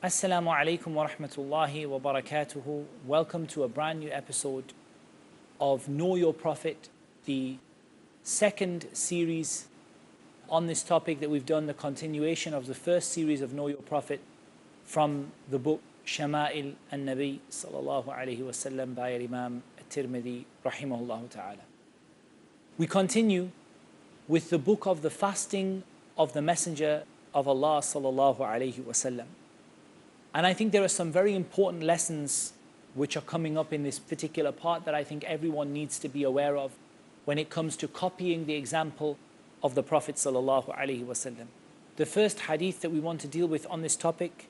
Assalamu alaikum wa rahmatullahi wa barakatuhu. Welcome to a brand new episode of Know Your Prophet, the second series on this topic that we've done, the continuation of the first series of Know Your Prophet from the book Shama'il an-Nabi sallallahu alayhi wa sallam by Imam at-Tirmidhi rahimahullah ta'ala. We continue with the book of the fasting of the Messenger of Allah sallallahu alayhi wa sallam. And I think there are some very important lessons which are coming up in this particular part that I think everyone needs to be aware of when it comes to copying the example of the Prophet sallallahu alaihi wasallam. The first hadith that we want to deal with on this topic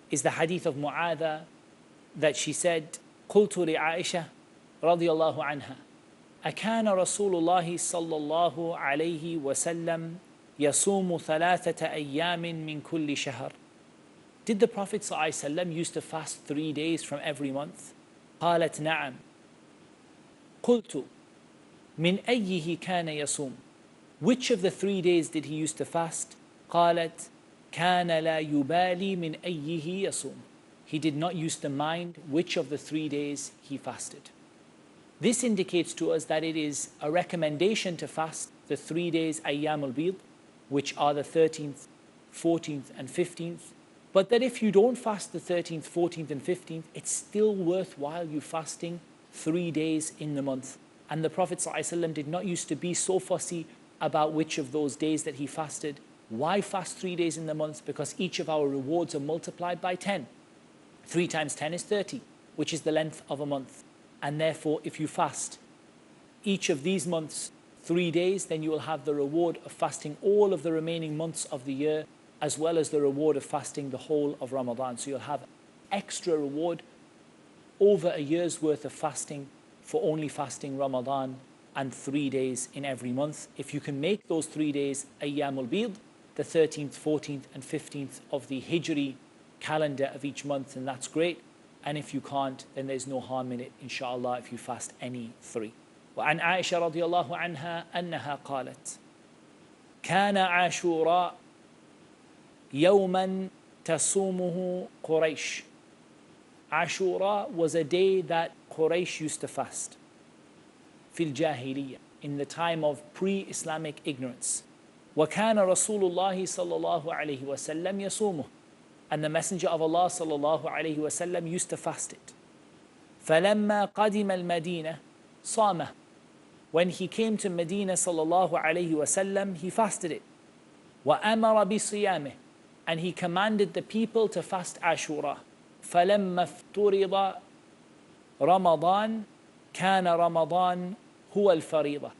is the hadith of Mu'adha, that she said, قلت لعائشة رضي الله عنها أكان رسول الله صلى الله عليه وسلم يصوم ثلاثة أيام من كل شهر. Did the Prophet ﷺ used to fast 3 days from every month? قالت نعم. قلت من أيه كان يصوم? Which of the 3 days did he used to fast? قالت كان لا يبالي من أيه يصوم. He did not use to mind which of the 3 days he fasted. This indicates to us that it is a recommendation to fast the 3 days أيام البيض, which are the 13th, 14th and 15th, but that if you don't fast the 13th, 14th and 15th, it's still worthwhile you fasting 3 days in the month. And the Prophet ﷺ did not used to be so fussy about which of those days that he fasted. Why fast 3 days in the month? Because each of our rewards are multiplied by 10. 3 times 10 is 30, which is the length of a month. And therefore, if you fast each of these months 3 days, then you will have the reward of fasting all of the remaining months of the year, as well as the reward of fasting the whole of Ramadan. So you'll have extra reward over a year's worth of fasting for only fasting Ramadan and 3 days in every month. If you can make those 3 days Ayyamul Bid, the 13th, 14th and 15th of the Hijri calendar of each month, then that's great. And if you can't, then there's no harm in it, inshallah, if you fast any 3. وعن عائشة رضي الله عنها أنها قالت كان عاشوراء يوما تصومه قريش. Ashura was a day that Quraysh used to fast. في الجاهلية, in the time of pre-Islamic ignorance. وكان رسول الله صلى الله عليه وسلم يصومه. And the Messenger of Allah صلى الله عليه وسلم used to fast it. فلما قدم المدينة صامه. When he came to Medina صلى الله عليه وسلم, he fasted it. وأمر بصيامه. And he commanded the people to fast Ashura. فَلَمَّا افْتُرِضَ رَمَضَانَ كَانَ رَمَضَانَ هُوَ الْفَرِيضَةِ.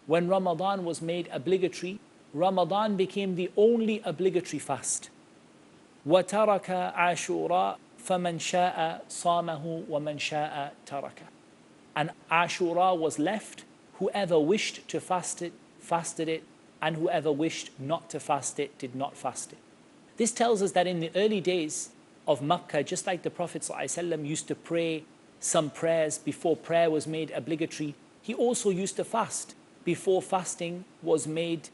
When Ramadan was made obligatory, Ramadan became the only obligatory fast. وَتَرَكَ عَاشُورَا فَمَنْ شَاءَ صَامَهُ وَمَنْ شَاءَ تَرَكَ. And Ashura was left. Whoever wished to fast it, fasted it, and whoever wished not to fast it, did not fast it. This tells us that in the early days of Makkah, just like the Prophet ﷺ used to pray some prayers before prayer was made obligatory, he also used to fast before fasting was made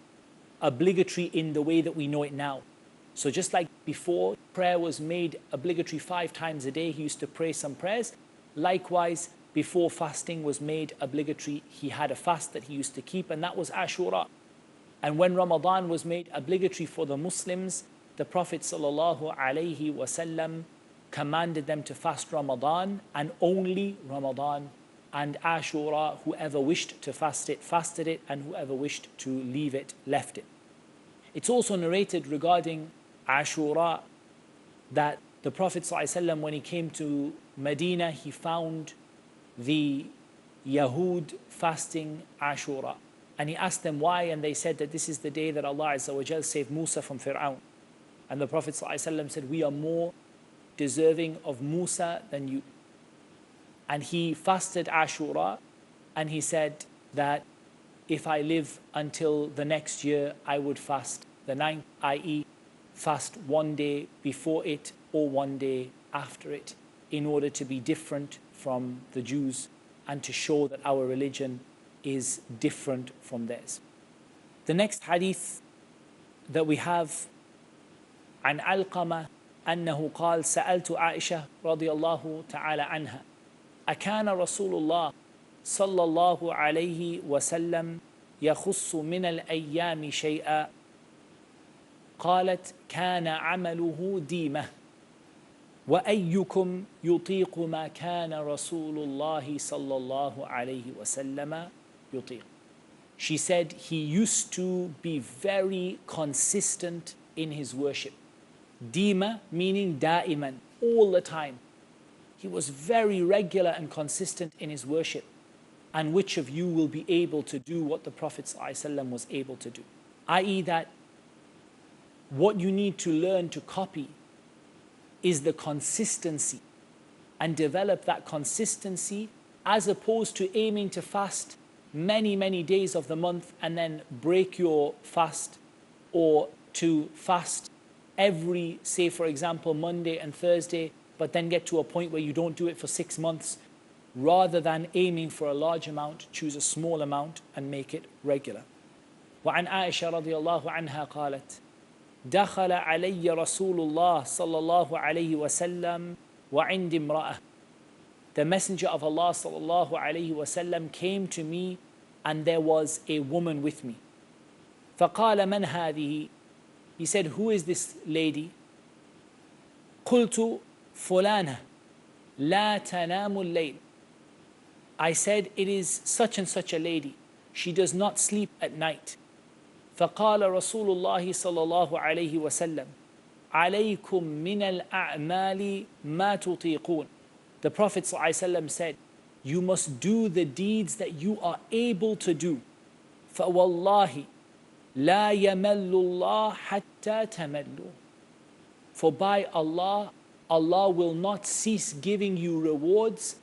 obligatory in the way that we know it now. So just like before prayer was made obligatory 5 times a day, he used to pray some prayers. Likewise, before fasting was made obligatory, he had a fast that he used to keep, and that was Ashura. And when Ramadan was made obligatory for the Muslims, the Prophet ﷺ commanded them to fast Ramadan and only Ramadan, and Ashura, whoever wished to fast it, fasted it, and whoever wished to leave it, left it. It's also narrated regarding Ashura that the Prophet ﷺ, when he came to Medina, he found the Yahud fasting Ashura. And he asked them why, and they said that this is the day that Allah Azza wa Jal saved Musa from Fir'aun. And the Prophet ﷺ said, we are more deserving of Musa than you. And he fasted Ashura, and he said that if I live until the next year, I would fast the 9th, i.e. fast 1 day before it or 1 day after it, in order to be different from the Jews and to show that our religion is different from theirs. The next hadith that we have عن علقمة أنه قال سألت عائشة رضي الله تعالى عنها أكان رسول الله صلى الله عليه وسلم يخص من الأيام شيئا قالت كان عمله ديمة وأيكم يطيق ما كان رسول الله صلى الله عليه وسلم يطيق. She said he used to be very consistent in his worship. Dima meaning da'iman, all the time. He was very regular and consistent in his worship. And which of you will be able to do what the Prophet ﷺ was able to do? I.e. that what you need to learn to copy is the consistency and develop that consistency as opposed to aiming to fast many days of the month and then break your fast, or to fast every, say for example, Monday and Thursday, but then get to a point where you don't do it for 6 months. Rather than aiming for a large amount, choose a small amount and make it regular. وعن عائشة رضي الله عنها قالت دخل علي رسول الله صلى الله عليه وسلم وعند امرأة. The Messenger of Allah صلى الله عليه وسلم came to me and there was a woman with me. فقال من هذه? He said, who is this lady? قلت فلانة لا تنام الليل. I said, it is such and such a lady. She does not sleep at night. فقال رسول الله صلى الله عليه وسلم عليكم من الأعمال ما تطيقون. The Prophet ﷺ said, you must do the deeds that you are able to do. فوالله لا يمل الله حتى تملوا. For by Allah, Allah will not cease giving you rewards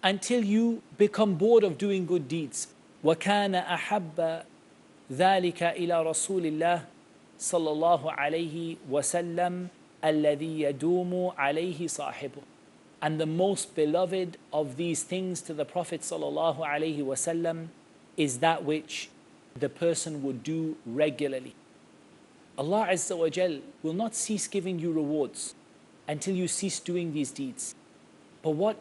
until you become bored of doing good deeds. وَكَانَ أَحَبَّ ذَلِكَ إِلَى رَسُولِ اللَّهِ صلى الله عليه وسلم الذي يدوم عليه صاحبه. And the most beloved of these things to the Prophet صلى الله عليه وسلم is that which the person would do regularly. Allah Azza wa Jal will not cease giving you rewards until you cease doing these deeds. But what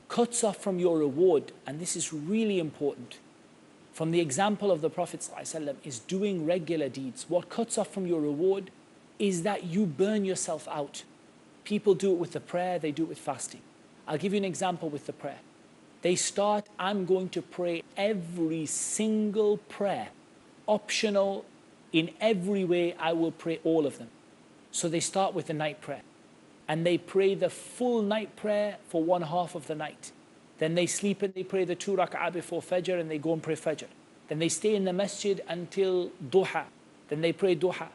cuts off from your reward, and this is really important, from the example of the Prophet ﷺ, is doing regular deeds. What cuts off from your reward is that you burn yourself out. People do it with the prayer, they do it with fasting. I'll give you an example with the prayer. They start, I'm going to pray every single prayer, optional, in every way I will pray all of them. So they start with the night prayer. And they pray the full night prayer for 1/2 of the night. Then they sleep and they pray the 2 rak'ah before Fajr and they go and pray Fajr. Then they stay in the masjid until Duha. Then they pray Duha.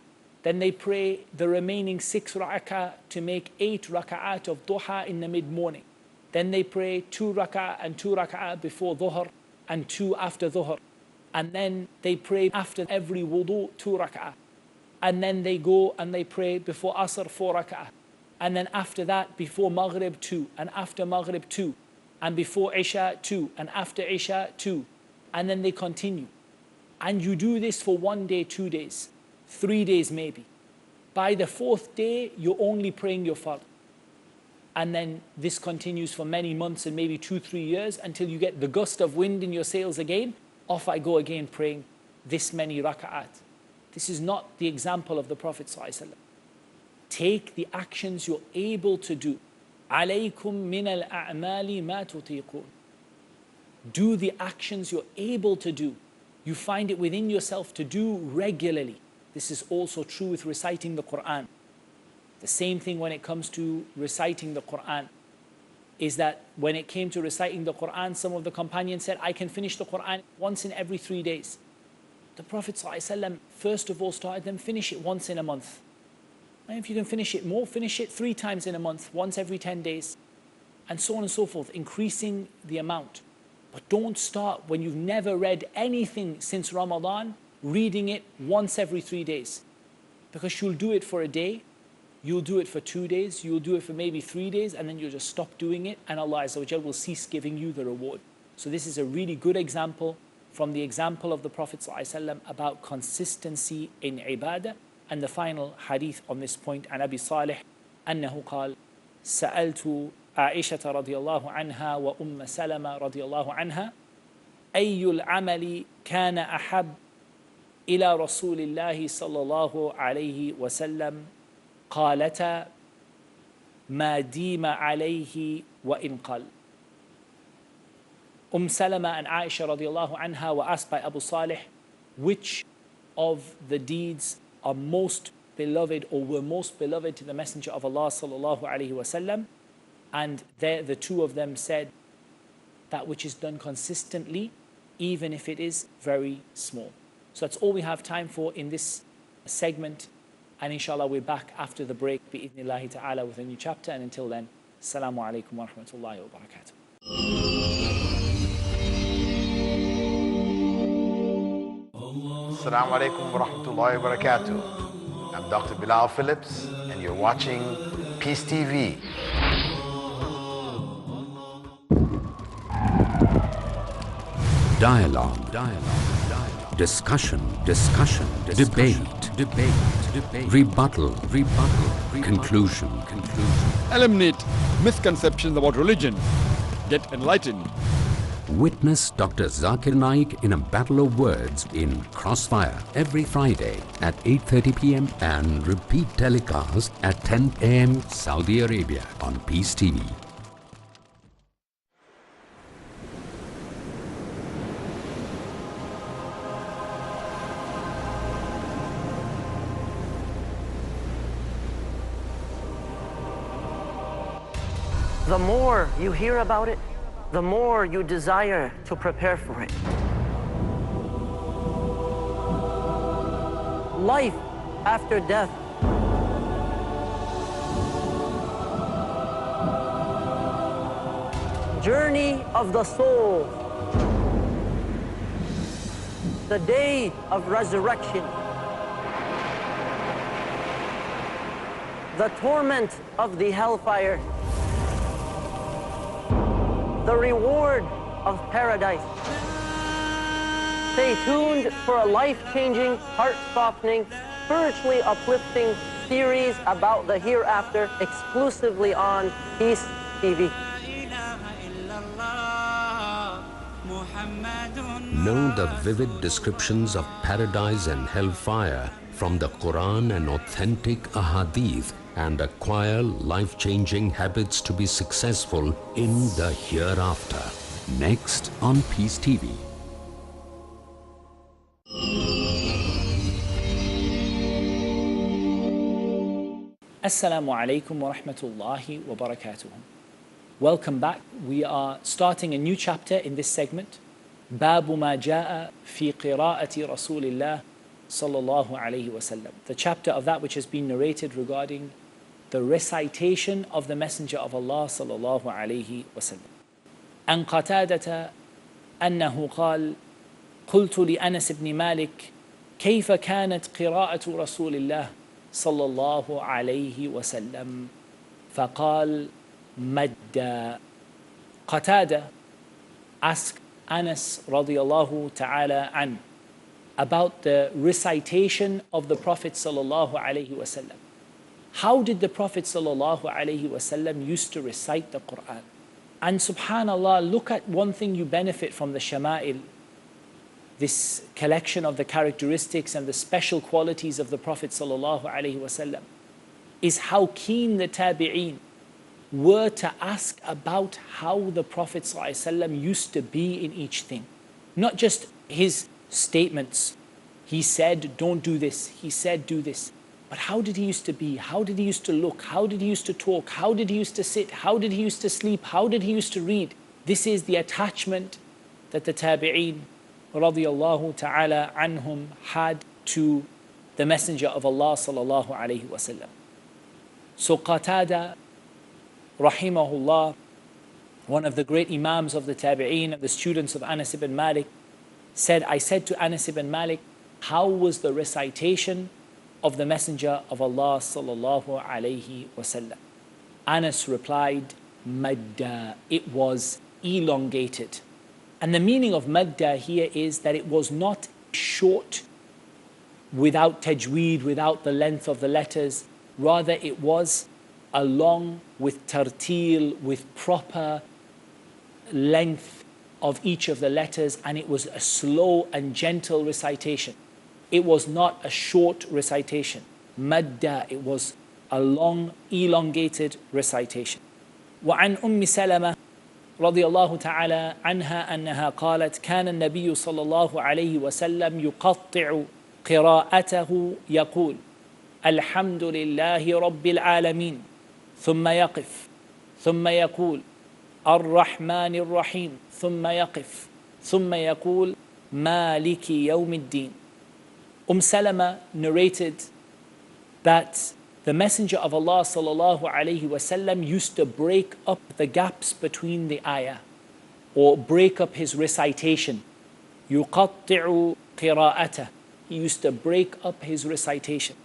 Then they pray the remaining 6 rak'ah to make 8 rak'at of Duha in the mid-morning. Then they pray 2 rak'ah and 2 rak'ah before Dhuhr and 2 after Dhuhr. And then they pray after every wudu 2 rak'ah. And then they go and they pray before Asr 4 rak'ah. And then after that, before Maghrib 2, and after Maghrib 2, and before Isha 2, and after Isha 2. And then they continue. And you do this for 1 day, 2 days, 3 days maybe. By the 4th day, you're only praying your fard. And then this continues for many months and maybe 2-3 years until you get the gust of wind in your sails again. Off I go again praying this many raka'at. This is not the example of the Prophet ﷺ. Take the actions you're able to do. عَلَيْكُمْ مِنَ الْأَعْمَالِ مَا تُطِيقُونَ. Do the actions you're able to do. You find it within yourself to do regularly. This is also true with reciting the Qur'an. The same thing when it comes to reciting the Qur'an is that when it came to reciting the Qur'an, some of the companions said, I can finish the Qur'an once in every 3 days. The Prophet ﷺ first of all started them, finish it once in a month. And if you can finish it more, finish it 3 times in a month, once every 10 days, and so on and so forth, increasing the amount. But don't start when you've never read anything since Ramadan, reading it once every 3 days. Because you'll do it for a day, you'll do it for 2 days, you'll do it for maybe 3 days, and then you'll just stop doing it, and Allah Azza wa Jal will cease giving you the reward. So this is a really good example from the example of the Prophet ﷺ about consistency in ibadah. And the final hadith on this point, عن أبي صالح أنه قال سألت عائشة رضي الله عنها وأم سلمة رضي الله عنها أي العمل كان أحب إلى رسول الله صلى الله عليه وسلم قالتا ما ديم عليه وإن قل. Salama and Aisha radiallahu anha were asked by Abu Salih which of the deeds are most beloved or were most beloved to the Messenger of Allah sallallahu alaihi wasallam, and the two of them said that which is done consistently even if it is very small. So that's all we have time for in this segment, and inshallah we're back after the break bi'idhnillahi ta'ala with a new chapter, and until then, assalamu alaikum wa rahmatullahi wa barakatuh. Assalamu alaikum wa rahmatullahi wa barakatuh. I'm Dr. Bilal Phillips and you're watching Peace TV. Dialogue. Discussion. Debate. Rebuttal. Conclusion. Eliminate misconceptions about religion. Get enlightened. Witness Dr. Zakir Naik in a battle of words in Crossfire every Friday at 8:30 p.m. and repeat telecast at 10 a.m. Saudi Arabia on Peace TV. The more you hear about it, the more you desire to prepare for it. Life after death. Journey of the soul. The day of resurrection. The torment of the hellfire. The reward of paradise. Stay tuned for a life-changing, heart-softening, spiritually uplifting series about the hereafter exclusively on Peace TV. Know the vivid descriptions of paradise and hellfire from the Qur'an and authentic ahadith, and acquire life-changing habits to be successful in the hereafter. Next on Peace TV. Assalamu alaikum wa rahmatullahi wa barakatuh. Welcome back. We are starting a new chapter in this segment. Pbuh ma jaa fi qira'ati Rasulillah sallallahu alayhi wa sallam. The chapter of that which has been narrated regarding the recitation of the Messenger of Allah sallallahu alayhi wa sallam. An Qatadata أنه قال قلت لأنس بن مالك كيف كانت قراءة رسول الله صلى الله عليه وسلم فقال مد. Qatada asked Anas radiallahu ta'ala an about the recitation of the Prophet sallallahu alayhi wa sallam. How did the Prophet sallallahu alayhi wa sallam used to recite the Qur'an? And subhanallah, look at one thing you benefit from the Shama'il, this collection of the characteristics and the special qualities of the Prophet sallallahu alayhi wa sallam, is how keen the Tabi'een were to ask about how the Prophet sallallahu alayhi wa sallam used to be in each thing. Not just his statements. He said, don't do this. He said, do this. But how did he used to be? How did he used to look? How did he used to talk? How did he used to sit? How did he used to sleep? How did he used to read? This is the attachment that the Tabi'een radiyallahu ta'ala anhum had to the Messenger of Allah sallallahu alayhi wa sallam. So Qatada rahimahullah, one of the great Imams of the Tabi'een and the students of Anas ibn Malik, said, I said to Anas ibn Malik, how was the recitation of the Messenger of Allah sallallahu alayhi wasallam? Anas replied, madda. It was elongated. And the meaning of madda here is that it was not short without tajweed, without the length of the letters. Rather, it was along with tartil, with proper length of each of the letters, and it was a slow and gentle recitation. It was not a short recitation. Madda, it was a long, elongated recitation. وعن أم سلمة رضي الله تعالى عنها أنها قالت كان النبي صلى الله عليه وسلم يقطع قراءته يقول الحمد لله رب العالمين ثم يقف ثم يقول الرحمن الرحيم ثم يقف ثم يقول مالك يوم الدين. Salama narrated that the Messenger of Allah sallallahu alaihi wasallam used to break up the gaps between the ayah, or break up his recitation. يقطع قراءته. He used to break up his recitation.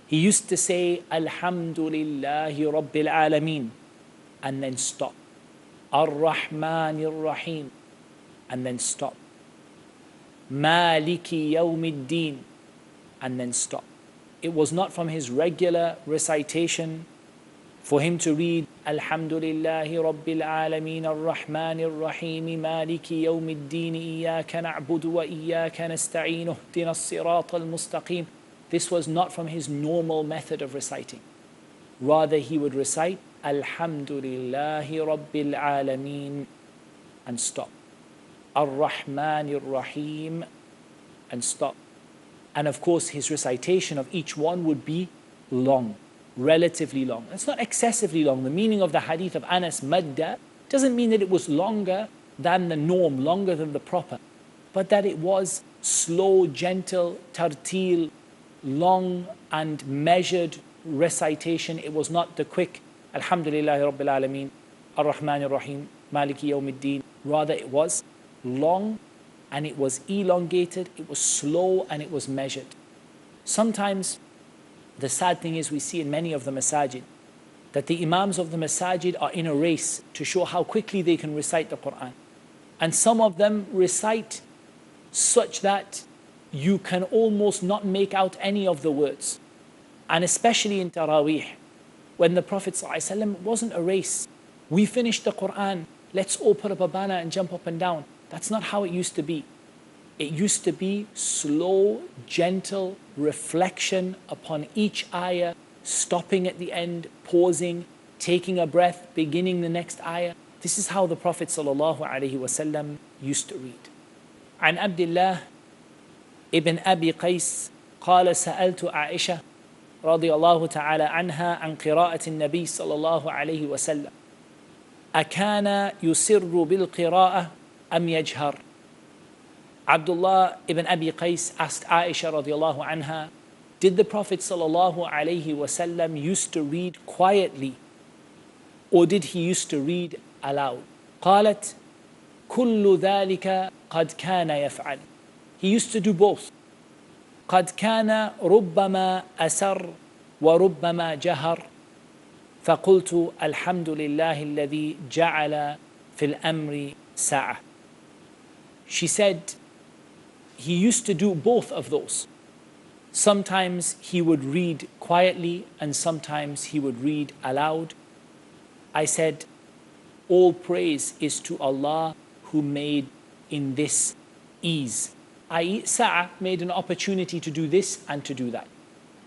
He used to say Alhamdulillahi Rabbil Alameen and then stop. Ar-Rahmanir Rahim and then stop. Maliki Yawmiddin and then stop. It was not from his regular recitation for him to read Alhamdulillahi Rabbil Alameen Ar-Rahmanir Rahim Maliki Yawmiddin Iyyaka na'budu wa Iyyaka nasta'in Ihdinas Siratal Mustaqim. This was not from his normal method of reciting. Rather, he would recite Alhamdulillahi Rabbil Alameen and stop. Ar-Rahmanir Rahim and stop. And of course, his recitation of each one would be long, relatively long. It's not excessively long. The meaning of the hadith of Anas, Madda, doesn't mean that it was longer than the norm, longer than the proper, but that it was slow, gentle, tartil, long and measured recitation. It was not the quick Alhamdulillahi Rabbil Alameen, Ar-Rahmanir Rahim, Maliki Yawmiddin. Rather, it was long and it was elongated, it was slow and it was measured. Sometimes, the sad thing is we see in many of the masajid that the imams of the masajid are in a race to show how quickly they can recite the Qur'an. And some of them recite such that you can almost not make out any of the words. And especially in Taraweeh, when the Prophet ﷺ wasn't a race. We finished the Qur'an, let's all put up a banner and jump up and down. That's not how it used to be. It used to be slow, gentle reflection upon each ayah, stopping at the end, pausing, taking a breath, beginning the next ayah. This is how the Prophet ﷺ used to read. عن عبد الله ابن أبي قيس قال سألت عائشة رضي الله تعالى عنها عن قراءة النبي صلى الله عليه وسلم أكان يسر بالقراءة أم يجهر. Abdullah ibn Abi Qais asked Aisha radiallahu anha, did the Prophet sallallahu alayhi wasallam used to read quietly or did he used to read aloud? قالت كل ذلك قد كان يفعل. He used to do both. قد كان ربما أسر وربما جهر فقلت الحمد لله الذي جعل في الأمر ساعة. She said he used to do both of those. Sometimes he would read quietly and sometimes he would read aloud. I said, all praise is to Allah who made in this ease. I.e., Sa'a made an opportunity to do this and to do that.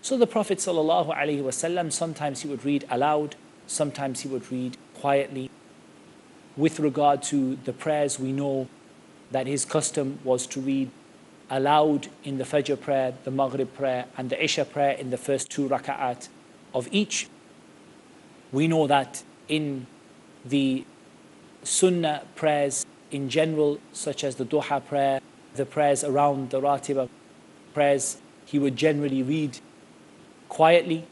So the Prophet ﷺ, sometimes he would read aloud, sometimes he would read quietly. With regard to the prayers, we know that his custom was to read aloud in the Fajr prayer, the Maghrib prayer, and the Isha prayer in the first 2 raka'at of each. We know that in the Sunnah prayers in general, such as the Duha prayer, the prayers around the Ratiba prayers, he would generally read quietly.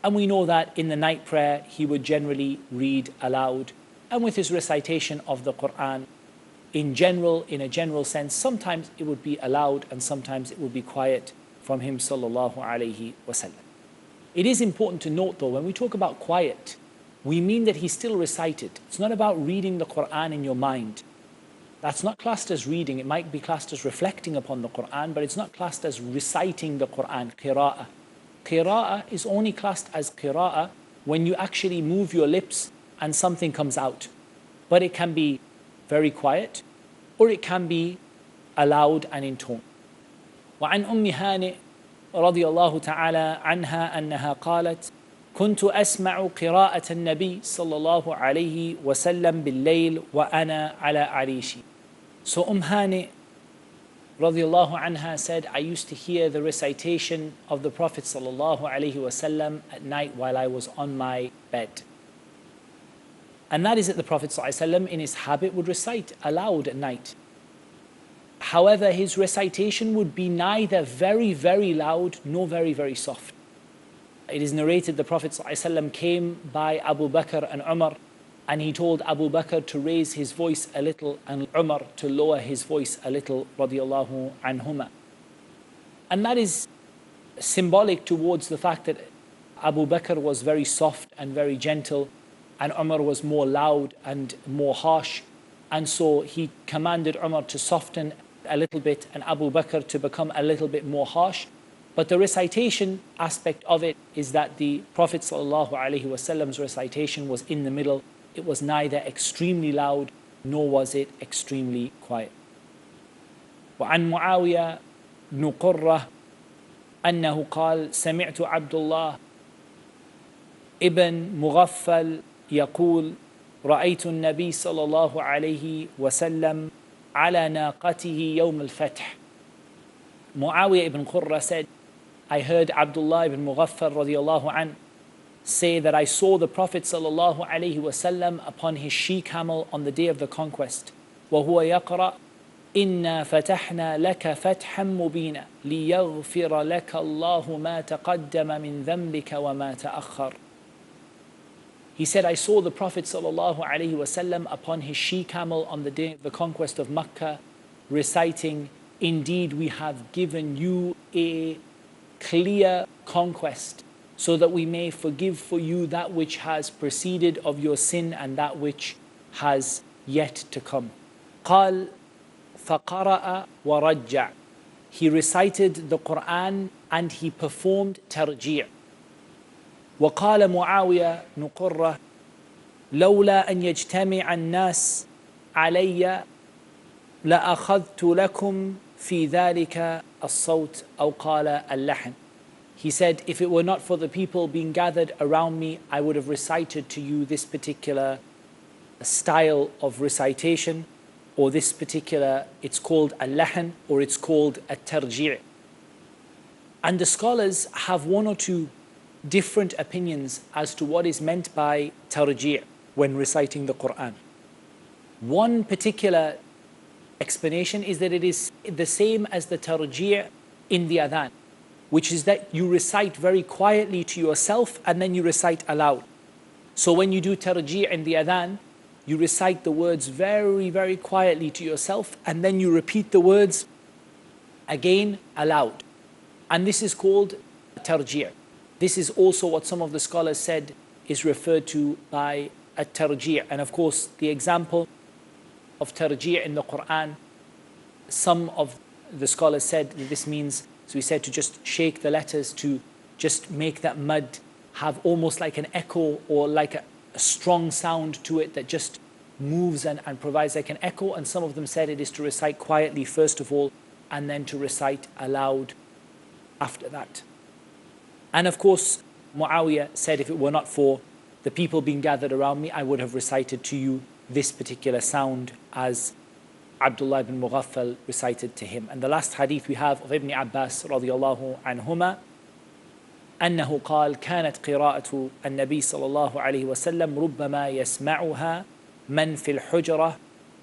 And we know that in the night prayer, he would generally read aloud. And with his recitation of the Qur'an, in general, in a general sense, sometimes it would be aloud and sometimes it would be quiet from him sallallahu alayhi wasallam. It is important to note though, when we talk about quiet, we mean that he still recited. It's not about reading the Qur'an in your mind. That's not classed as reading. It might be classed as reflecting upon the Qur'an, but it's not classed as reciting the Qur'an, qira'ah. Qira'ah is only classed as qira'ah when you actually move your lips and something comes out. But it can be very quiet, or it can be loud and in tone. وعن أم هانئ رضي الله تعالى عنها أنها قالت كنت أسمع قراءة النبي صلى الله عليه وسلم بالليل وأنا على عريشي. So Hani radiallahu anha said, I used to hear the recitation of the Prophet sallallahu alaihi wasallam at night while I was on my bed. And that is that the Prophet sallallahu alaihi wasallam in his habit would recite aloud at night. However, his recitation would be neither very, very loud nor very, very soft. It is narrated the Prophet ﷺ came by Abu Bakr and Umar, and he told Abu Bakr to raise his voice a little and Umar to lower his voice a little, radiyallahu anhuma. And that is symbolic towards the fact that Abu Bakr was very soft and very gentle, and Umar was more loud and more harsh. And so he commanded Umar to soften a little bit and Abu Bakr to become a little bit more harsh. But the recitation aspect of it is that the Prophet ﷺ's recitation was in the middle. It was neither extremely loud nor was it extremely quiet. وعن معاوية بن قرة أنه قال سمعت عبد الله ابن مغفل يقول رأيت النبي صلى الله عليه وسلم على ناقته يوم الفتح. Muawiyah ibn Qurra said, I heard Abdullah ibn Mughaffal radiallahu an say that I saw the Prophet sallallahu alayhi wasallam upon his she-camel on the day of the conquest. وهو يقرأ إنا فتحنا لك فتحا مبينا ليغفر لك الله ما تقدم من ذنبك وما تأخر. He said, I saw the Prophet sallallahu alayhi wasallam upon his she-camel on the day of the conquest of Mecca reciting, indeed we have given you a clear conquest so that we may forgive for you that which has preceded of your sin and that which has yet to come. قال فقرأ ورجع. He recited the Qur'an and he performed tarji'. وقال معاوية بن قرة لولا أن يجتمع الناس علي لأخذت لكم في ذلك الصوت أو قال اللحن. He said, if it were not for the people being gathered around me, I would have recited to you this particular style of recitation, or this particular, it's called al-lahn, or it's called at-tarji'. And the scholars have one or two different opinions as to what is meant by tarji' when reciting the Qur'an. One particular explanation is that it is the same as the tarji' in the adhan, which is that you recite very quietly to yourself and then you recite aloud. So when you do tarji' in the adhan, you recite the words very, very quietly to yourself and then you repeat the words again aloud. And this is called tarji'. This is also what some of the scholars said is referred to by a tarji'. And of course, the example of tarji' in the Qur'an, some of the scholars said that this means, so we said to just shake the letters, to just make that mud have almost like an echo or like a strong sound to it that just moves and provides like an echo. And some of them said it is to recite quietly first of all and then to recite aloud after that. And of course, Muawiyah said, if it were not for the people being gathered around me, I would have recited to you this particular sound as Abdullah ibn Mughaffal recited to him. And the last hadith we have of Ibn Abbas radiyallahu anhuma, أنه قال كانت قراءة النبي صلى الله عليه وسلم ربما يسمعها من في الحجرة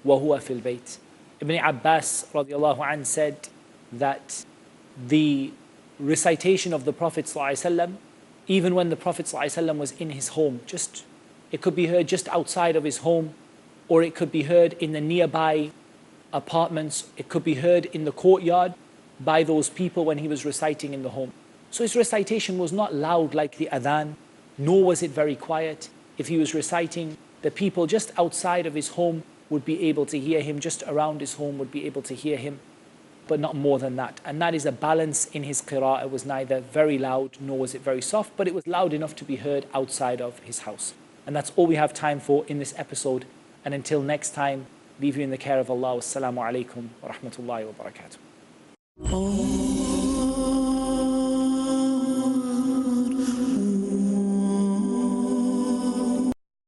وهو في البيت. Ibn Abbas radiyallahu anh said that the recitation of the Prophet ﷺ, even when the Prophet ﷺ was in his home, it could be heard just outside of his home, or it could be heard in the nearby apartments, it could be heard in the courtyard by those people when he was reciting in the home. So his recitation was not loud like the adhan, nor was it very quiet. If he was reciting, the people just outside of his home would be able to hear him, just around his home would be able to hear him. but not more than that. And that is a balance in his qira'ah. It was neither very loud nor was it very soft, but it was loud enough to be heard outside of his house. And that's all we have time for in this episode. And until next time, leave you in the care of Allah. Wassalamu alaikum wa rahmatullahi wa barakatuh.